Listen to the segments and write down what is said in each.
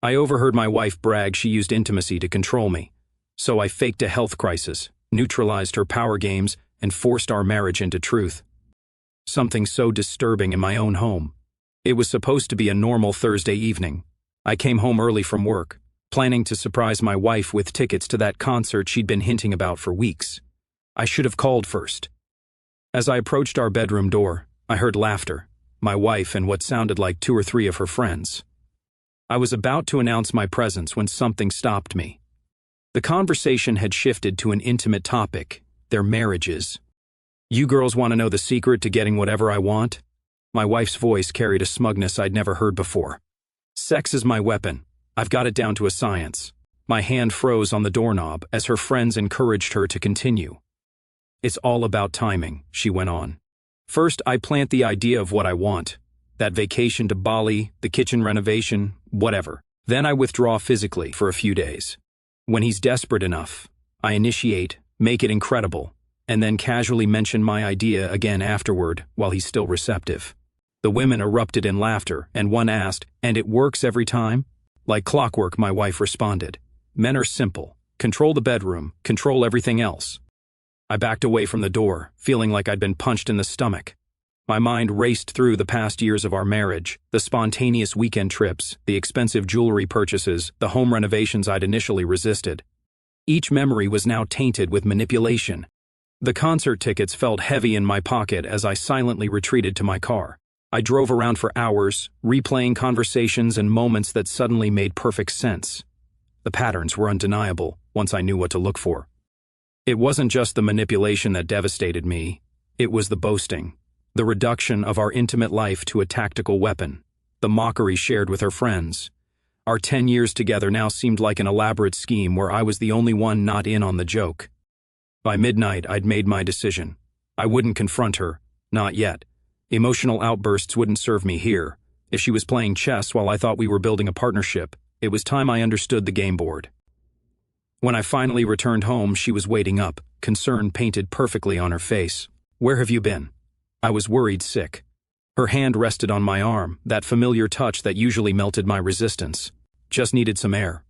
I overheard my wife brag she used intimacy to control me. So I faked a health crisis, neutralized her power games, and forced our marriage into truth. Something so disturbing in my own home. It was supposed to be a normal Thursday evening. I came home early from work, planning to surprise my wife with tickets to that concert she'd been hinting about for weeks. I should have called first. As I approached our bedroom door, I heard laughter, my wife and what sounded like 2 or 3 of her friends. I was about to announce my presence when something stopped me. The conversation had shifted to an intimate topic, their marriages. "You girls want to know the secret to getting whatever I want?" My wife's voice carried a smugness I'd never heard before. "Sex is my weapon. I've got it down to a science." My hand froze on the doorknob as her friends encouraged her to continue. "It's all about timing," she went on. "First, I plant the idea of what I want. That vacation to Bali, the kitchen renovation, whatever. Then I withdraw physically for a few days. When he's desperate enough, I initiate, make it incredible, and then casually mention my idea again afterward while he's still receptive." The women erupted in laughter, and one asked, "And it works every time?" "Like clockwork," my wife responded. "Men are simple. Control the bedroom, control everything else." I backed away from the door, feeling like I'd been punched in the stomach. My mind raced through the past years of our marriage, the spontaneous weekend trips, the expensive jewelry purchases, the home renovations I'd initially resisted. Each memory was now tainted with manipulation. The concert tickets felt heavy in my pocket as I silently retreated to my car. I drove around for hours, replaying conversations and moments that suddenly made perfect sense. The patterns were undeniable once I knew what to look for. It wasn't just the manipulation that devastated me, it was the boasting. The reduction of our intimate life to a tactical weapon, the mockery shared with her friends. Our 10 years together now seemed like an elaborate scheme where I was the only one not in on the joke. By midnight, I'd made my decision. I wouldn't confront her, not yet. Emotional outbursts wouldn't serve me here. If she was playing chess while I thought we were building a partnership, it was time I understood the game board. When I finally returned home, she was waiting up, concern painted perfectly on her face. "Where have you been?" I was worried sick. Her hand rested on my arm, that familiar touch that usually melted my resistance. "Just needed some air."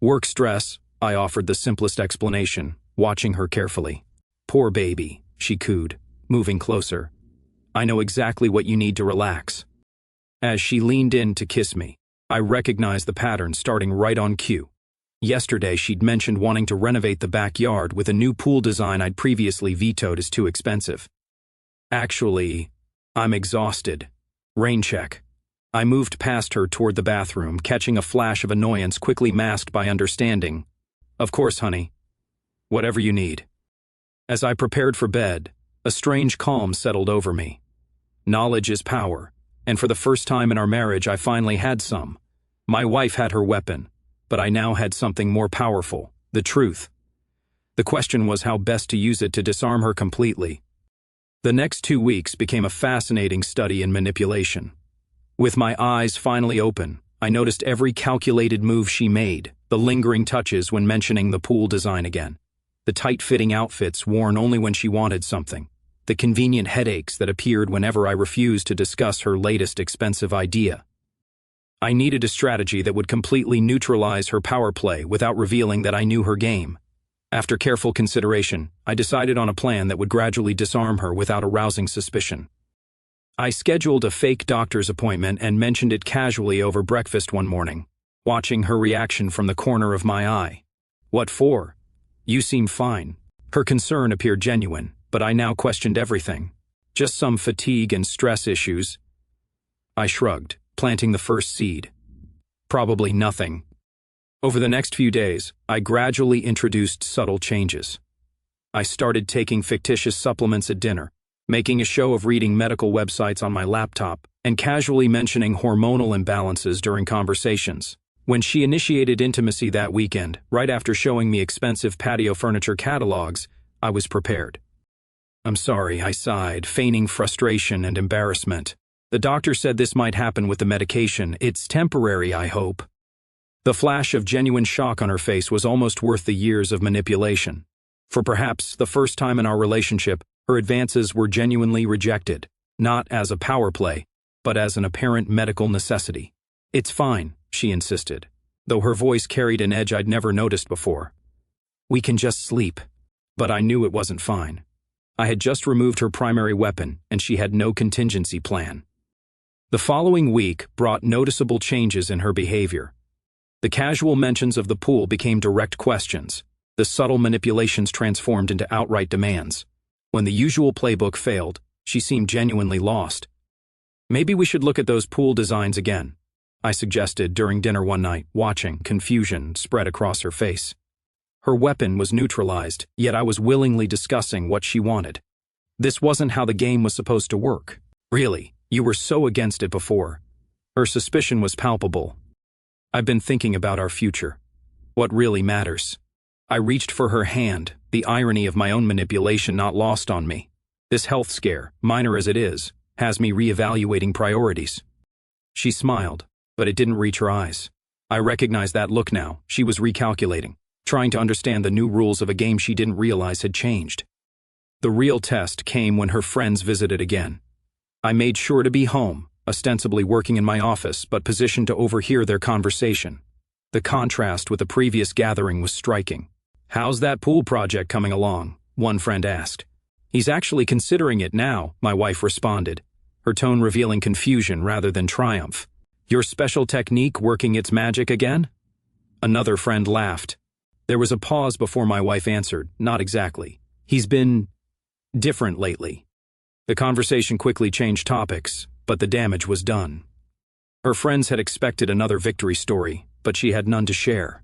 "Work stress," I offered the simplest explanation, watching her carefully. "Poor baby," she cooed, moving closer. "I know exactly what you need to relax." As she leaned in to kiss me, I recognized the pattern starting right on cue. Yesterday, she'd mentioned wanting to renovate the backyard with a new pool design I'd previously vetoed as too expensive. "Actually, I'm exhausted. Rain check." I moved past her toward the bathroom, catching a flash of annoyance quickly masked by understanding. "Of course, honey. Whatever you need." As I prepared for bed, a strange calm settled over me. Knowledge is power, and for the first time in our marriage I finally had some. My wife had her weapon, but I now had something more powerful, the truth. The question was how best to use it to disarm her completely. The next 2 weeks became a fascinating study in manipulation. With my eyes finally open, I noticed every calculated move she made, the lingering touches when mentioning the pool design again, the tight-fitting outfits worn only when she wanted something, the convenient headaches that appeared whenever I refused to discuss her latest expensive idea. I needed a strategy that would completely neutralize her power play without revealing that I knew her game. After careful consideration, I decided on a plan that would gradually disarm her without arousing suspicion. I scheduled a fake doctor's appointment and mentioned it casually over breakfast one morning, watching her reaction from the corner of my eye. "What for? You seem fine." Her concern appeared genuine, but I now questioned everything. "Just some fatigue and stress issues." I shrugged, planting the first seed. "Probably nothing." Over the next few days, I gradually introduced subtle changes. I started taking fictitious supplements at dinner, making a show of reading medical websites on my laptop, and casually mentioning hormonal imbalances during conversations. When she initiated intimacy that weekend, right after showing me expensive patio furniture catalogs, I was prepared. "I'm sorry," I sighed, feigning frustration and embarrassment. "The doctor said this might happen with the medication. It's temporary, I hope." The flash of genuine shock on her face was almost worth the years of manipulation. For perhaps the first time in our relationship, her advances were genuinely rejected, not as a power play, but as an apparent medical necessity. "It's fine," she insisted, though her voice carried an edge I'd never noticed before. We can just sleep. But I knew it wasn't fine. I had just removed her primary weapon, and she had no contingency plan. The following week brought noticeable changes in her behavior. The casual mentions of the pool became direct questions. The subtle manipulations transformed into outright demands. When the usual playbook failed, she seemed genuinely lost. Maybe we should look at those pool designs again, I suggested during dinner one night, watching confusion spread across her face. Her weapon was neutralized, yet I was willingly discussing what she wanted. This wasn't how the game was supposed to work. Really, you were so against it before. Her suspicion was palpable. I've been thinking about our future. What really matters. I reached for her hand, the irony of my own manipulation not lost on me. This health scare, minor as it is, has me reevaluating priorities. She smiled, but it didn't reach her eyes. I recognized that look now. She was recalculating, trying to understand the new rules of a game she didn't realize had changed. The real test came when her friends visited again. I made sure to be home, ostensibly working in my office, but positioned to overhear their conversation. The contrast with the previous gathering was striking. "How's that pool project coming along?" one friend asked. "He's actually considering it now," my wife responded, her tone revealing confusion rather than triumph. "Your special technique working its magic again?" Another friend laughed. There was a pause before my wife answered, "Not exactly. He's been different lately." The conversation quickly changed topics, but the damage was done. Her friends had expected another victory story, but she had none to share.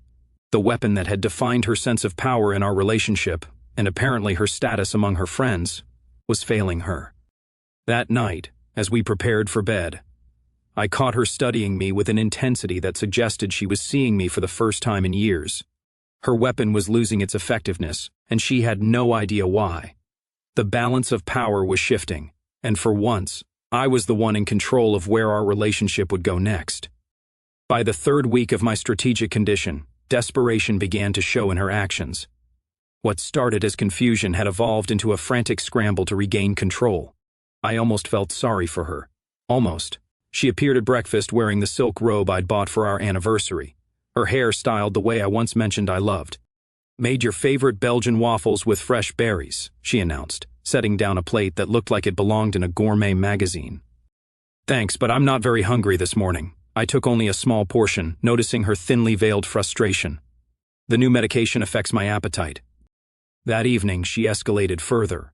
The weapon that had defined her sense of power in our relationship, and apparently her status among her friends, was failing her. That night, as we prepared for bed, I caught her studying me with an intensity that suggested she was seeing me for the first time in years. Her weapon was losing its effectiveness, and she had no idea why. The balance of power was shifting, and for once, I was the one in control of where our relationship would go next. By the third week of my strategic condition, desperation began to show in her actions. What started as confusion had evolved into a frantic scramble to regain control. I almost felt sorry for her. Almost. She appeared at breakfast wearing the silk robe I'd bought for our anniversary, her hair styled the way I once mentioned I loved. "Made your favorite Belgian waffles with fresh berries," she announced, setting down a plate that looked like it belonged in a gourmet magazine. "Thanks, but I'm not very hungry this morning." I took only a small portion, noticing her thinly veiled frustration. "The new medication affects my appetite." That evening, she escalated further.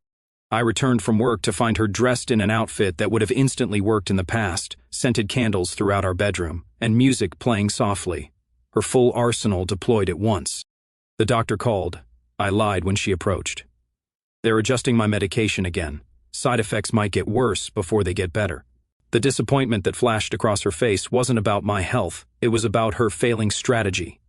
I returned from work to find her dressed in an outfit that would have instantly worked in the past, scented candles throughout our bedroom, and music playing softly. Her full arsenal deployed at once. "The doctor called," I lied when she approached. "They're adjusting my medication again. Side effects might get worse before they get better." The disappointment that flashed across her face wasn't about my health, it was about her failing strategy.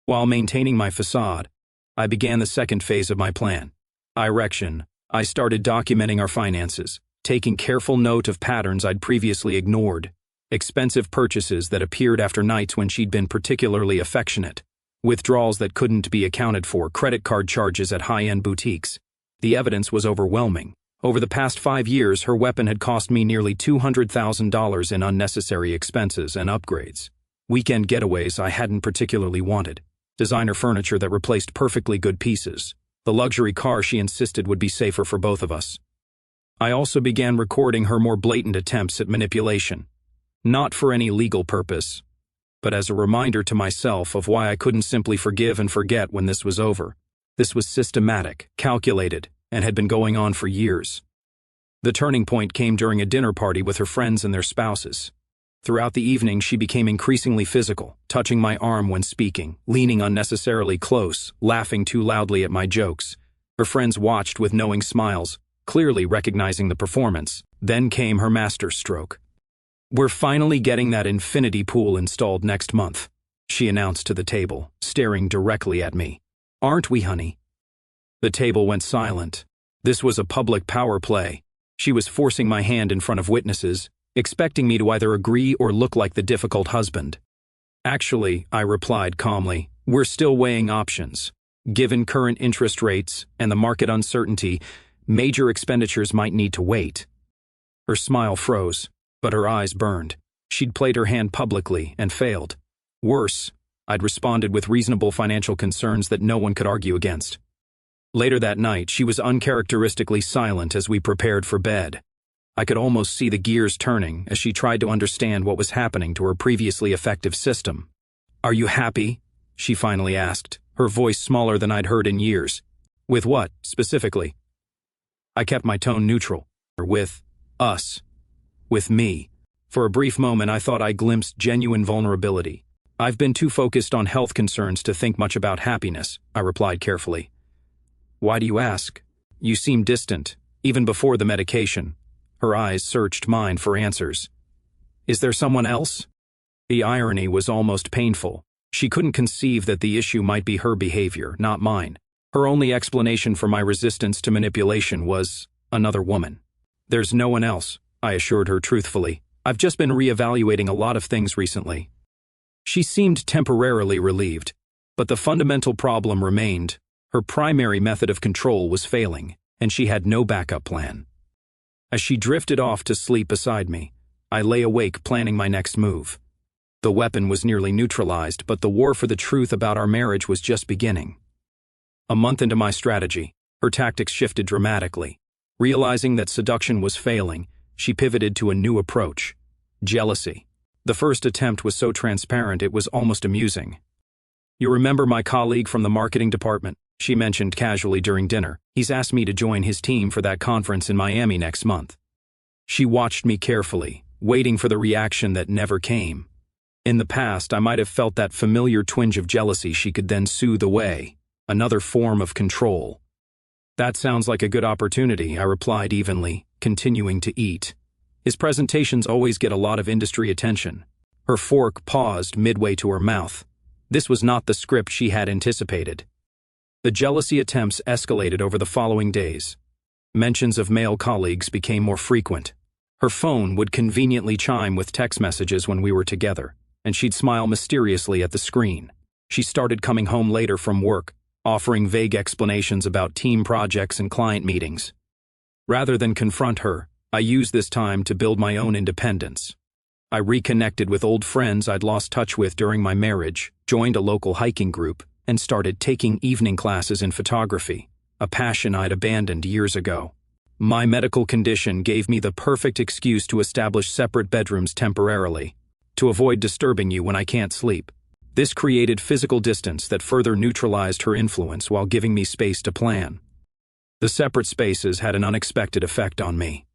While maintaining my facade, I began the second phase of my plan. I started documenting our finances, taking careful note of patterns I'd previously ignored, expensive purchases that appeared after nights when she'd been particularly affectionate, withdrawals that couldn't be accounted for, credit card charges at high-end boutiques. The evidence was overwhelming. Over the past 5 years, her weapon had cost me nearly $200,000 in unnecessary expenses and upgrades. Weekend getaways I hadn't particularly wanted. Designer furniture that replaced perfectly good pieces. The luxury car she insisted would be safer for both of us. I also began recording her more blatant attempts at manipulation. Not for any legal purpose, but as a reminder to myself of why I couldn't simply forgive and forget when this was over. This was systematic, calculated, and had been going on for years. The turning point came during a dinner party with her friends and their spouses. Throughout the evening, she became increasingly physical, touching my arm when speaking, leaning unnecessarily close, laughing too loudly at my jokes. Her friends watched with knowing smiles, clearly recognizing the performance. Then came her masterstroke. "We're finally getting that infinity pool installed next month," she announced to the table, staring directly at me. "Aren't we, honey?" The table went silent. This was a public power play. She was forcing my hand in front of witnesses, expecting me to either agree or look like the difficult husband. "Actually," I replied calmly, "we're still weighing options. Given current interest rates and the market uncertainty, major expenditures might need to wait." Her smile froze, but her eyes burned. She'd played her hand publicly and failed. Worse, I'd responded with reasonable financial concerns that no one could argue against. Later that night, she was uncharacteristically silent as we prepared for bed. I could almost see the gears turning as she tried to understand what was happening to her previously effective system. "Are you happy?" she finally asked, her voice smaller than I'd heard in years. "With what, specifically?" I kept my tone neutral. "With us. With me." For a brief moment, I thought I glimpsed genuine vulnerability. "I've been too focused on health concerns to think much about happiness," I replied carefully. "Why do you ask? You seem distant, even before the medication." Her eyes searched mine for answers. "Is there someone else?" The irony was almost painful. She couldn't conceive that the issue might be her behavior, not mine. Her only explanation for my resistance to manipulation was another woman. "There's no one else," I assured her truthfully. "I've just been reevaluating a lot of things recently." She seemed temporarily relieved, but the fundamental problem remained. Her primary method of control was failing, and she had no backup plan. As she drifted off to sleep beside me, I lay awake planning my next move. The weapon was nearly neutralized, but the war for the truth about our marriage was just beginning. A month into my strategy, her tactics shifted dramatically. Realizing that seduction was failing, she pivoted to a new approach: jealousy. The first attempt was so transparent it was almost amusing. "You remember my colleague from the marketing department?" she mentioned casually during dinner. "He's asked me to join his team for that conference in Miami next month." She watched me carefully, waiting for the reaction that never came. In the past, I might have felt that familiar twinge of jealousy she could then soothe away, another form of control. "That sounds like a good opportunity," I replied evenly, continuing to eat. "His presentations always get a lot of industry attention." Her fork paused midway to her mouth. This was not the script she had anticipated. The jealousy attempts escalated over the following days. Mentions of male colleagues became more frequent. Her phone would conveniently chime with text messages when we were together, and she'd smile mysteriously at the screen. She started coming home later from work, offering vague explanations about team projects and client meetings. Rather than confront her, I used this time to build my own independence. I reconnected with old friends I'd lost touch with during my marriage, joined a local hiking group, and started taking evening classes in photography, a passion I'd abandoned years ago. My medical condition gave me the perfect excuse to establish separate bedrooms temporarily, to avoid disturbing you when I can't sleep. This created physical distance that further neutralized her influence while giving me space to plan. The separate spaces had an unexpected effect on me.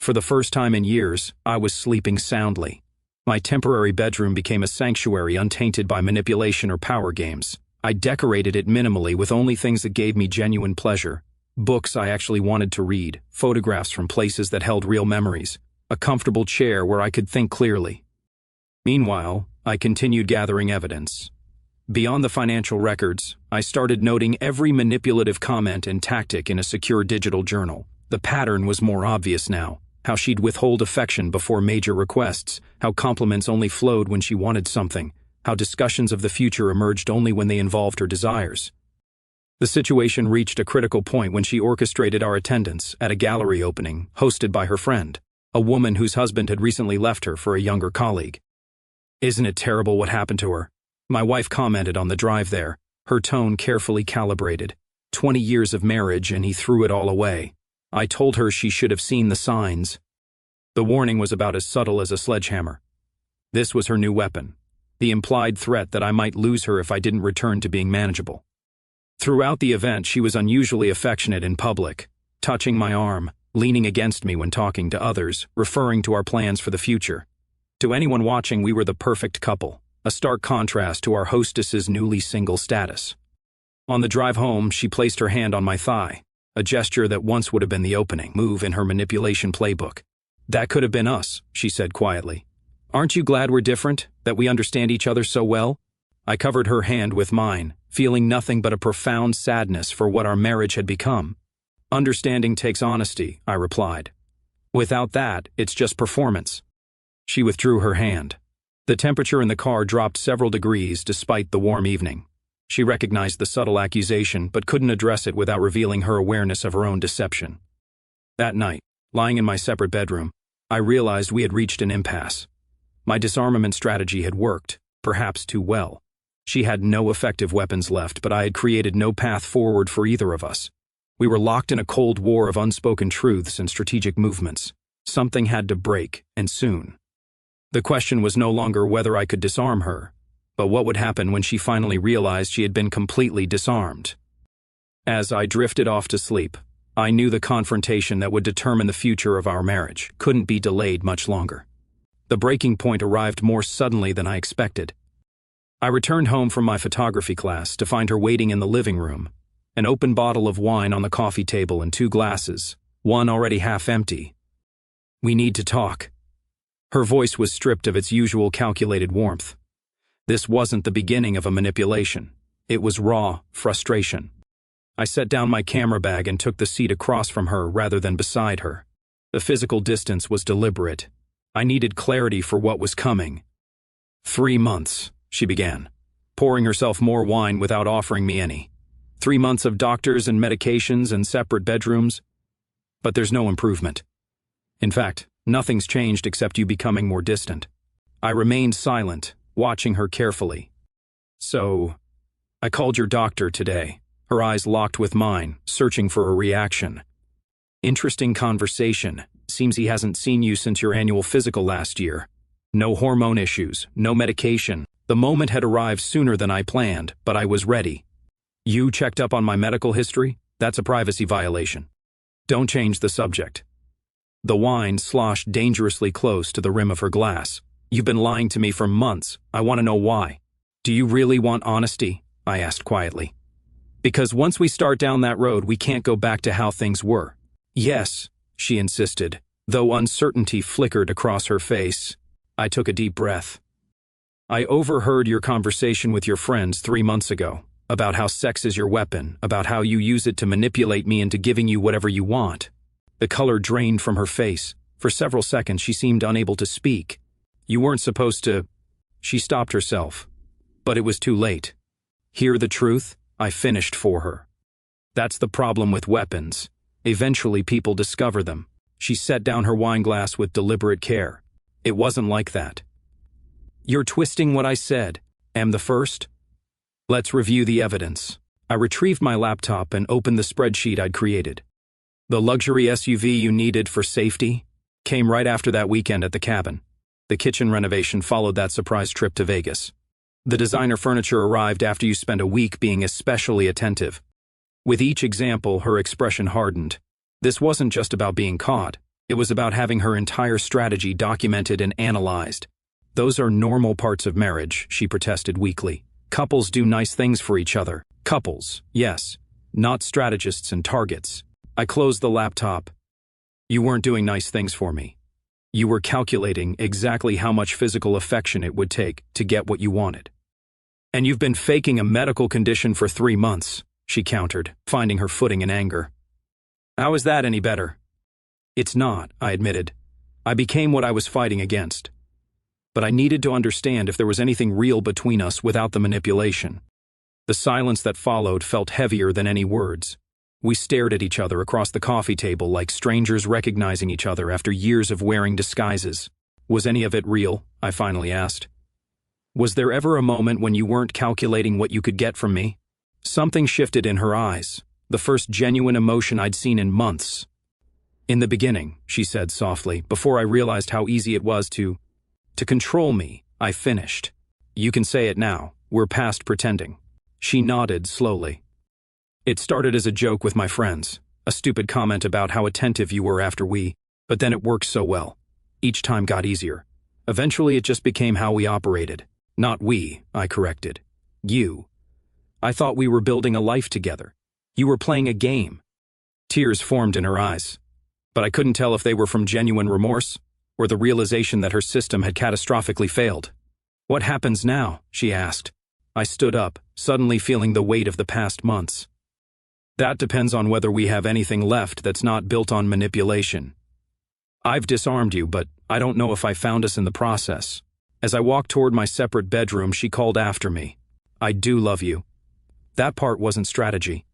For the first time in years, I was sleeping soundly. My temporary bedroom became a sanctuary untainted by manipulation or power games. I decorated it minimally with only things that gave me genuine pleasure. Books I actually wanted to read, photographs from places that held real memories, a comfortable chair where I could think clearly. Meanwhile, I continued gathering evidence. Beyond the financial records, I started noting every manipulative comment and tactic in a secure digital journal. The pattern was more obvious now. How she'd withhold affection before major requests, how compliments only flowed when she wanted something, how discussions of the future emerged only when they involved her desires. The situation reached a critical point when she orchestrated our attendance at a gallery opening hosted by her friend, a woman whose husband had recently left her for a younger colleague. "Isn't it terrible what happened to her?" my wife commented on the drive there, her tone carefully calibrated. 20 years of marriage and he threw it all away. I told her she should have seen the signs. The warning was about as subtle as a sledgehammer. This was her new weapon, the implied threat that I might lose her if I didn't return to being manageable. Throughout the event, she was unusually affectionate in public, touching my arm, leaning against me when talking to others, referring to our plans for the future. To anyone watching, we were the perfect couple, a stark contrast to our hostess's newly single status. On the drive home, she placed her hand on my thigh, a gesture that once would have been the opening move in her manipulation playbook. "That could have been us," she said quietly. "Aren't you glad we're different, that we understand each other so well?" I covered her hand with mine, feeling nothing but a profound sadness for what our marriage had become. "Understanding takes honesty," I replied. "Without that, it's just performance." She withdrew her hand. The temperature in the car dropped several degrees despite the warm evening. She recognized the subtle accusation but couldn't address it without revealing her awareness of her own deception. That night, lying in my separate bedroom, I realized we had reached an impasse. My disarmament strategy had worked. perhaps too well. She had no effective weapons left, but I had created no path forward for either of us. We were locked in a cold war of unspoken truths and strategic movements. Something had to break, and soon. The question was no longer whether I could disarm her, but what would happen when she finally realized she had been completely disarmed. As I drifted off to sleep, I knew the confrontation that would determine the future of our marriage couldn't be delayed much longer. The breaking point arrived more suddenly than I expected. I returned home from my photography class to find her waiting in the living room, an open bottle of wine on the coffee table and 2 glasses, one already half empty. "We need to talk." Her voice was stripped of its usual calculated warmth. This wasn't the beginning of a manipulation. It was raw frustration. I set down my camera bag and took the seat across from her rather than beside her. The physical distance was deliberate. I needed clarity for what was coming. 3 months, she began, pouring herself more wine without offering me any. 3 months of doctors and medications and separate bedrooms. But there's no improvement. In fact, nothing's changed except you becoming more distant. I remained silent, watching her carefully. "So, I called your doctor today." Her eyes locked with mine, searching for a reaction. "Interesting conversation. Seems he hasn't seen you since your annual physical last year. No hormone issues, no medication. The moment had arrived sooner than I planned, but I was ready. You checked up on my medical history? That's a privacy violation. Don't change the subject." The wine sloshed dangerously close to the rim of her glass. "You've been lying to me for months. I want to know why." "Do you really want honesty?" I asked quietly. "Because once we start down that road, we can't go back to how things were." "Yes," she insisted, though uncertainty flickered across her face. I took a deep breath. "I overheard your conversation with your friends 3 months ago, about how sex is your weapon, about how you use it to manipulate me into giving you whatever you want." The color drained from her face. For several seconds, she seemed unable to speak. "You weren't supposed to—" She stopped herself. But it was too late. "Hear the truth?" I finished for her. "That's the problem with weapons. Eventually people discover them." She set down her wine glass with deliberate care. "It wasn't like that." "You're twisting what I said. Am the first?" "Let's review the evidence." I retrieved my laptop and opened the spreadsheet I'd created. The luxury SUV you needed for safety came right after that weekend at the cabin. The kitchen renovation followed that surprise trip to Vegas. The designer furniture arrived after you spent a week being especially attentive. With each example, her expression hardened. This wasn't just about being caught. It was about having her entire strategy documented and analyzed. "Those are normal parts of marriage," she protested weakly. "Couples do nice things for each other. Couples, yes, not strategists and targets." I closed the laptop. "You weren't doing nice things for me. You were calculating exactly how much physical affection it would take to get what you wanted. And you've been faking a medical condition for 3 months, she countered, finding her footing in anger. "How is that any better?" "It's not," I admitted. "I became what I was fighting against. But I needed to understand if there was anything real between us without the manipulation." The silence that followed felt heavier than any words. We stared at each other across the coffee table like strangers recognizing each other after years of wearing disguises. "Was any of it real?" I finally asked. "Was there ever a moment when you weren't calculating what you could get from me?" Something shifted in her eyes, the first genuine emotion I'd seen in months. "In the beginning," she said softly, "before I realized how easy it was to control me," I finished. "You can say it now. We're past pretending." She nodded slowly. "It started as a joke with my friends, a stupid comment about how attentive you were after but then it worked so well. Each time got easier. Eventually it just became how we operated. Not we," I corrected. "You. I thought we were building a life together. You were playing a game." Tears formed in her eyes, but I couldn't tell if they were from genuine remorse or the realization that her system had catastrophically failed. "What happens now?" she asked. I stood up, suddenly feeling the weight of the past months. "That depends on whether we have anything left that's not built on manipulation. I've disarmed you, but I don't know if I found us in the process." As I walked toward my separate bedroom, she called after me. "I do love you." That part wasn't strategy.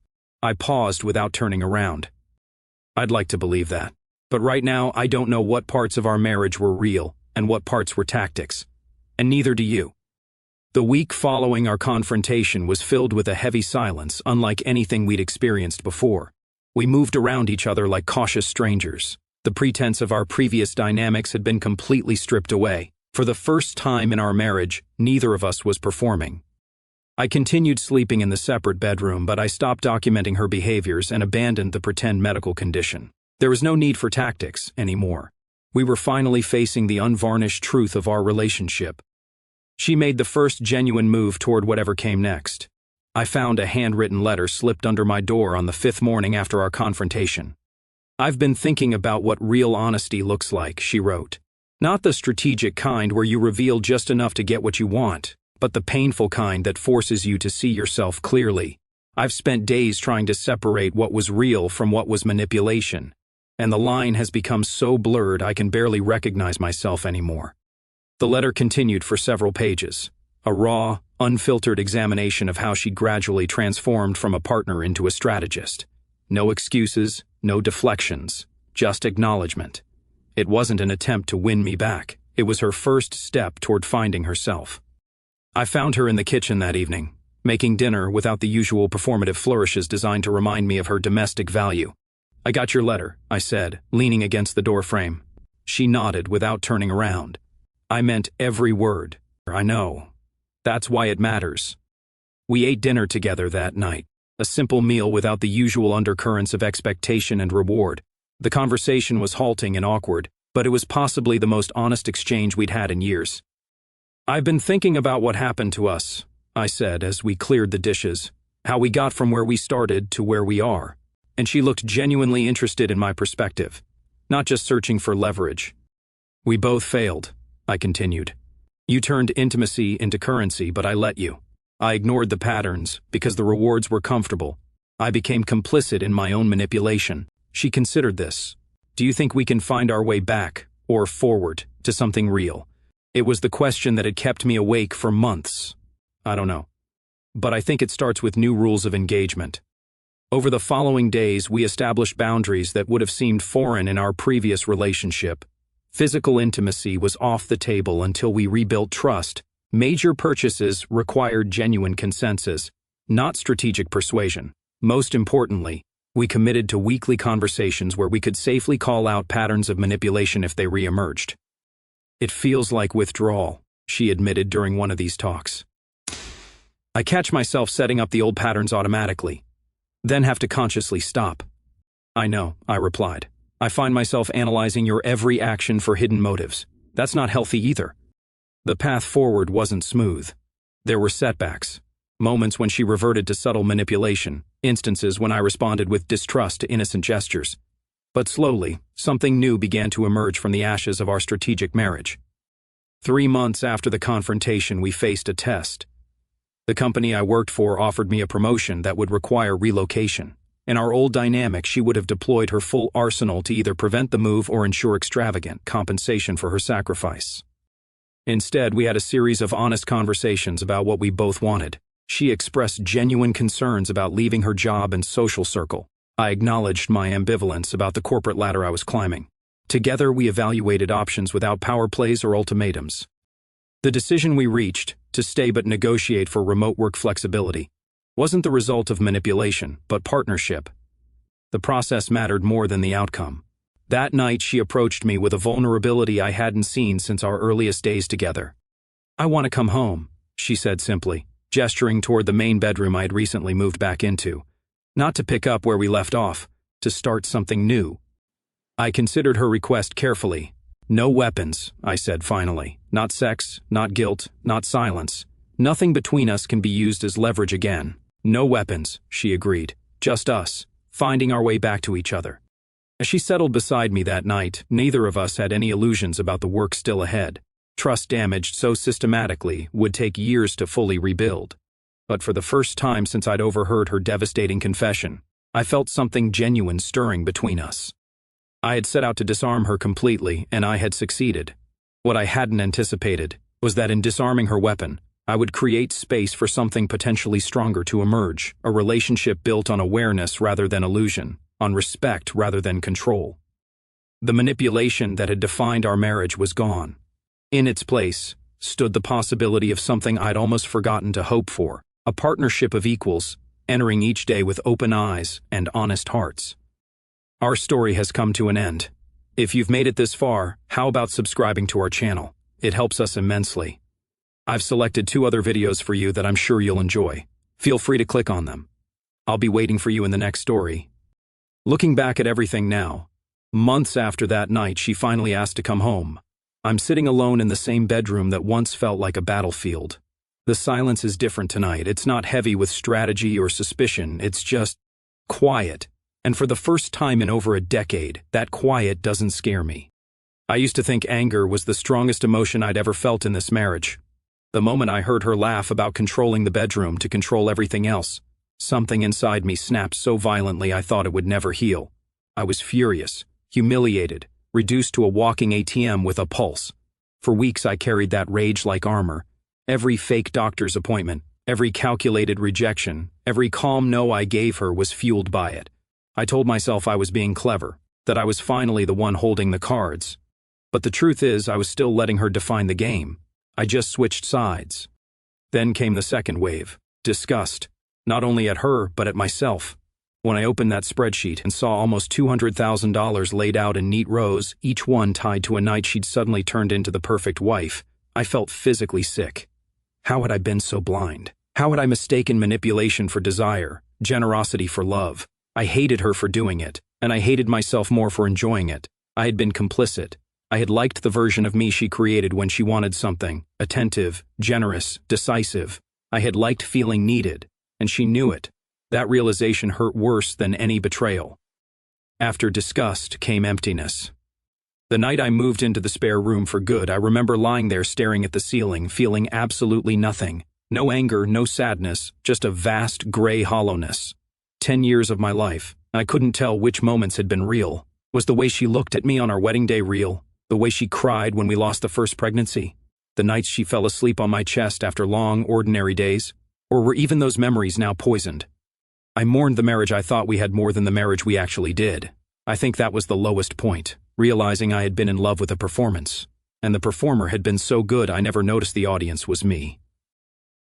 I paused without turning around. I'd like to believe that. But right now, I don't know what parts of our marriage were real and what parts were tactics. And neither do you. The week following our confrontation was filled with a heavy silence, unlike anything we'd experienced before. We moved around each other like cautious strangers. The pretense of our previous dynamics had been completely stripped away. For the first time in our marriage, neither of us was performing. I continued sleeping in the separate bedroom, but I stopped documenting her behaviors and abandoned the pretend medical condition. There was no need for tactics anymore. We were finally facing the unvarnished truth of our relationship. She made the first genuine move toward whatever came next. I found a handwritten letter slipped under my door on the 5th morning after our confrontation. "I've been thinking about what real honesty looks like," she wrote. "Not the strategic kind where you reveal just enough to get what you want, but the painful kind that forces you to see yourself clearly. I've spent days trying to separate what was real from what was manipulation, and the line has become so blurred I can barely recognize myself anymore." The letter continued for several pages, a raw, unfiltered examination of how she'd gradually transformed from a partner into a strategist. No excuses, no deflections, just acknowledgement. It wasn't an attempt to win me back. It was her first step toward finding herself. I found her in the kitchen that evening, making dinner without the usual performative flourishes designed to remind me of her domestic value. "I got your letter," I said, leaning against the door frame. She nodded without turning around. "I meant every word. I know. That's why it matters." We ate dinner together that night, a simple meal without the usual undercurrents of expectation and reward. The conversation was halting and awkward, but it was possibly the most honest exchange we'd had in years. "I've been thinking about what happened to us," I said as we cleared the dishes, "how we got from where we started to where we are." And she looked genuinely interested in my perspective, not just searching for leverage. "We both failed," I continued. "You turned intimacy into currency, but I let you. I ignored the patterns because the rewards were comfortable. I became complicit in my own manipulation." She considered this. "Do you think we can find our way back, or forward, to something real?" It was the question that had kept me awake for months. "I don't know. But I think it starts with new rules of engagement." Over the following days, we established boundaries that would have seemed foreign in our previous relationship. Physical intimacy was off the table until we rebuilt trust. Major purchases required genuine consensus, not strategic persuasion. Most importantly, we committed to weekly conversations where we could safely call out patterns of manipulation if they re-emerged. "It feels like withdrawal," she admitted during one of these talks. "I catch myself setting up the old patterns automatically, then have to consciously stop." "I know," I replied. "I find myself analyzing your every action for hidden motives. That's not healthy either." The path forward wasn't smooth. There were setbacks, moments when she reverted to subtle manipulation, instances when I responded with distrust to innocent gestures. But slowly, something new began to emerge from the ashes of our strategic marriage. 3 months after the confrontation, we faced a test. The company I worked for offered me a promotion that would require relocation. In our old dynamic, she would have deployed her full arsenal to either prevent the move or ensure extravagant compensation for her sacrifice. Instead, we had a series of honest conversations about what we both wanted. She expressed genuine concerns about leaving her job and social circle. I acknowledged my ambivalence about the corporate ladder I was climbing. Together, we evaluated options without power plays or ultimatums. The decision we reached, to stay but negotiate for remote work flexibility, wasn't the result of manipulation, but partnership. The process mattered more than the outcome. That night, she approached me with a vulnerability I hadn't seen since our earliest days together. "I want to come home," she said simply, gesturing toward the main bedroom I had recently moved back into. Not to pick up where we left off, to start something new. I considered her request carefully. "No weapons," I said finally. "Not sex, not guilt, not silence. Nothing between us can be used as leverage again." "No weapons," she agreed. "Just us, finding our way back to each other." As she settled beside me that night, neither of us had any illusions about the work still ahead. Trust damaged so systematically would take years to fully rebuild. But for the first time since I'd overheard her devastating confession, I felt something genuine stirring between us. I had set out to disarm her completely, and I had succeeded. What I hadn't anticipated was that in disarming her weapon, I would create space for something potentially stronger to emerge, a relationship built on awareness rather than illusion, on respect rather than control. The manipulation that had defined our marriage was gone. In its place, stood the possibility of something I'd almost forgotten to hope for, a partnership of equals, entering each day with open eyes and honest hearts. Our story has come to an end. If you've made it this far, how about subscribing to our channel? It helps us immensely. I've selected 2 other videos for you that I'm sure you'll enjoy. Feel free to click on them. I'll be waiting for you in the next story. Looking back at everything now, months after that night she finally asked to come home. I'm sitting alone in the same bedroom that once felt like a battlefield. The silence is different tonight. It's not heavy with strategy or suspicion. It's just quiet. And for the first time in over a decade, that quiet doesn't scare me. I used to think anger was the strongest emotion I'd ever felt in this marriage. The moment I heard her laugh about controlling the bedroom to control everything else, something inside me snapped so violently I thought it would never heal. I was furious, humiliated, reduced to a walking ATM with a pulse. For weeks I carried that rage like armor. Every fake doctor's appointment, every calculated rejection, every calm no I gave her was fueled by it. I told myself I was being clever, that I was finally the one holding the cards. But the truth is I was still letting her define the game. I just switched sides. Then came the second wave, disgust, not only at her but at myself. When I opened that spreadsheet and saw almost $200,000 laid out in neat rows, each one tied to a night she'd suddenly turned into the perfect wife, I felt physically sick. How had I been so blind? How had I mistaken manipulation for desire, generosity for love? I hated her for doing it, and I hated myself more for enjoying it. I had been complicit. I had liked the version of me she created when she wanted something, attentive, generous, decisive. I had liked feeling needed, and she knew it. That realization hurt worse than any betrayal. After disgust came emptiness. The night I moved into the spare room for good, I remember lying there staring at the ceiling, feeling absolutely nothing. No anger, no sadness, just a vast gray hollowness. 10 years of my life, and I couldn't tell which moments had been real. Was the way she looked at me on our wedding day real? The way she cried when we lost the first pregnancy? The nights she fell asleep on my chest after long, ordinary days? Or were even those memories now poisoned? I mourned the marriage I thought we had more than the marriage we actually did. I think that was the lowest point, realizing I had been in love with a performance. And the performer had been so good I never noticed the audience was me.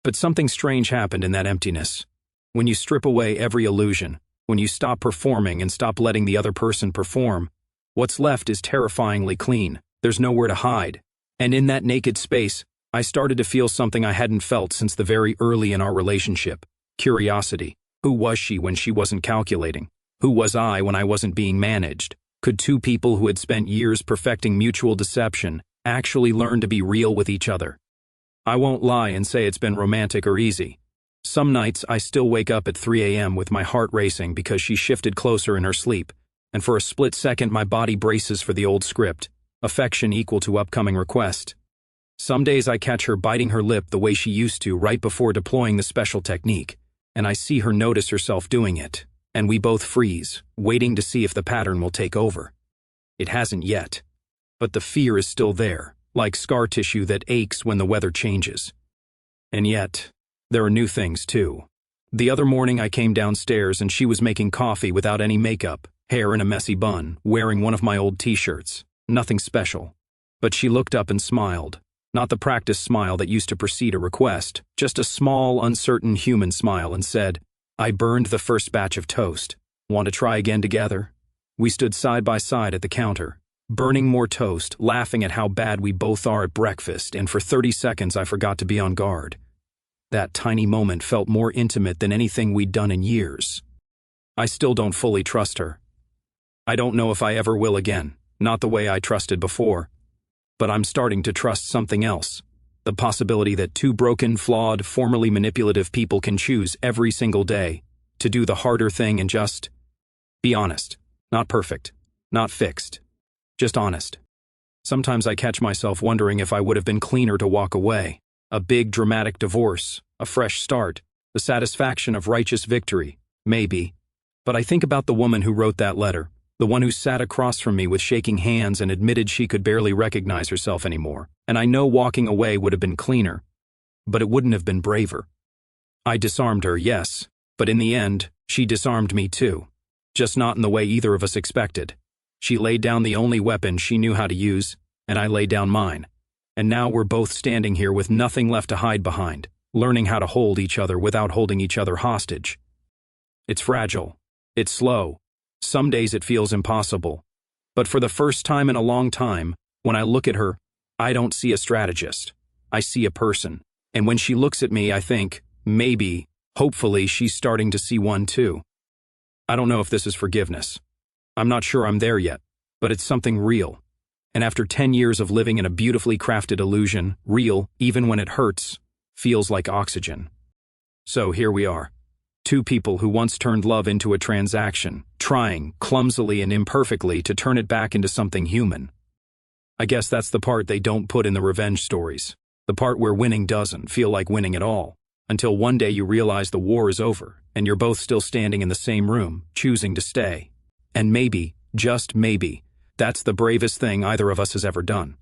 But something strange happened in that emptiness. When you strip away every illusion, when you stop performing and stop letting the other person perform, what's left is terrifyingly clean. There's nowhere to hide. And in that naked space, I started to feel something I hadn't felt since the very early in our relationship. Curiosity. Who was she when she wasn't calculating? Who was I when I wasn't being managed? Could 2 people who had spent years perfecting mutual deception actually learn to be real with each other? I won't lie and say it's been romantic or easy. Some nights I still wake up at 3 a.m. with my heart racing because she shifted closer in her sleep, and for a split second my body braces for the old script, affection equal to upcoming request. Some days I catch her biting her lip the way she used to right before deploying the special technique, and I see her notice herself doing it, and we both freeze, waiting to see if the pattern will take over. It hasn't yet, but the fear is still there, like scar tissue that aches when the weather changes. And yet, there are new things too. The other morning I came downstairs and she was making coffee without any makeup, hair in a messy bun, wearing one of my old t-shirts. Nothing special. But she looked up and smiled. Not the practiced smile that used to precede a request, just a small, uncertain human smile, and said, "I burned the first batch of toast. Want to try again together?" We stood side by side at the counter, burning more toast, laughing at how bad we both are at breakfast, and for 30 seconds I forgot to be on guard. That tiny moment felt more intimate than anything we'd done in years. I still don't fully trust her. I don't know if I ever will again, not the way I trusted before. But I'm starting to trust something else. The possibility that 2 broken, flawed, formerly manipulative people can choose every single day to do the harder thing and just be honest. Not perfect, not fixed, just honest. Sometimes I catch myself wondering if I would have been cleaner to walk away. A big, dramatic divorce, a fresh start, the satisfaction of righteous victory, maybe. But I think about the woman who wrote that letter, the one who sat across from me with shaking hands and admitted she could barely recognize herself anymore. And I know walking away would have been cleaner, but it wouldn't have been braver. I disarmed her, yes, but in the end, she disarmed me too. Just not in the way either of us expected. She laid down the only weapon she knew how to use, and I laid down mine. And now we're both standing here with nothing left to hide behind, learning how to hold each other without holding each other hostage. It's fragile. It's slow. Some days it feels impossible. But for the first time in a long time, when I look at her, I don't see a strategist. I see a person. And when she looks at me, I think, maybe, hopefully, she's starting to see one too. I don't know if this is forgiveness. I'm not sure I'm there yet, but it's something real. And after 10 years of living in a beautifully crafted illusion, real, even when it hurts, feels like oxygen. So here we are. Two people who once turned love into a transaction, trying, clumsily and imperfectly, to turn it back into something human. I guess that's the part they don't put in the revenge stories. The part where winning doesn't feel like winning at all. Until one day you realize the war is over, and you're both still standing in the same room, choosing to stay. And maybe, just maybe, that's the bravest thing either of us has ever done.